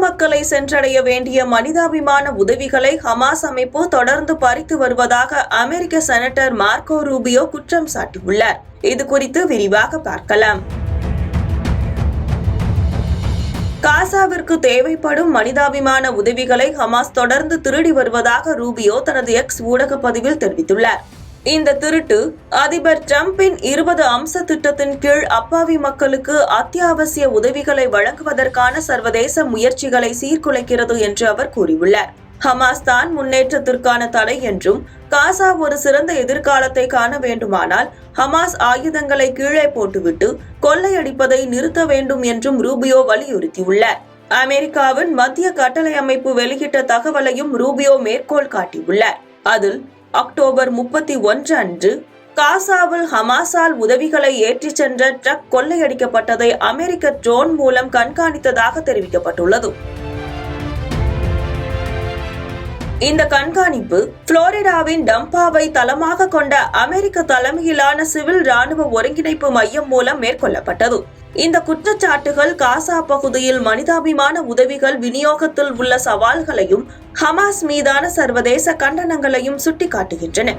மக்களை சென்றடைய வேண்டிய மனிதாபிமான உதவிகளை ஹமாஸ் அமைப்பு தொடர்ந்து பறித்து வருவதாக அமெரிக்க செனட்டர் மார்க்கோ ரூபியோ குற்றம் சாட்டியுள்ளார். இது குறித்து விரிவாக பார்க்கலாம். காசாவிற்கு தேவைப்படும் மனிதாபிமான உதவிகளை ஹமாஸ் தொடர்ந்து திருடி வருவதாக ரூபியோ தனது எக்ஸ் ஊடக பதிவில் தெரிவித்துள்ளார். இந்த திருட்டு அதிபர் டிரம்பின் 20 அம்ச திட்டத்தின் கீழ் அப்பாவி மக்களுக்கு அத்தியாவசிய உதவிகளை வழங்குவதற்கான சர்வதேச முயற்சிகளை சீர்குலைக்கிறது என்று அவர் கூறியுள்ளார். ஹமாஸ் தான் முன்னேற்றத்திற்கான தடை என்றும் காசா ஒரு சிறந்த எதிர்காலத்தை காண வேண்டுமானால் ஹமாஸ் ஆயுதங்களை கீழே போட்டுவிட்டு கொள்ளையடிப்பதை நிறுத்த வேண்டும் என்றும் ரூபியோ வலியுறுத்தியுள்ளார். அமெரிக்காவின் மத்திய கட்டளை அமைப்பு வெளியிட்ட தகவலையும் ரூபியோ மேற்கோள் காட்டியுள்ளார். அதில் அக்டோபர் 31 அன்று காசாவில் ஹமாஸால் உதவிகளை ஏற்றிச் சென்ற ட்ரக் கொள்ளையடிக்கப்பட்டதை அமெரிக்க ட்ரோன் மூலம் கண்காணித்ததாக தெரிவிக்கப்பட்டுள்ளது. இந்த கண்காணிப்பு புளோரிடாவின் டம்பாவை தளமாக கொண்ட அமெரிக்க தலைமையிலான சிவில் ராணுவ ஒருங்கிணைப்பு மையம் மூலம் மேற்கொள்ளப்பட்டது. இந்த குற்றச்சாட்டுகள் காசா பகுதியில் மனிதாபிமான உதவிகள் விநியோகத்தில் உள்ள சவால்களையும் ஹமாஸ் மீதான சர்வதேச கண்டனங்களையும் சுட்டிக்காட்டுகின்றன.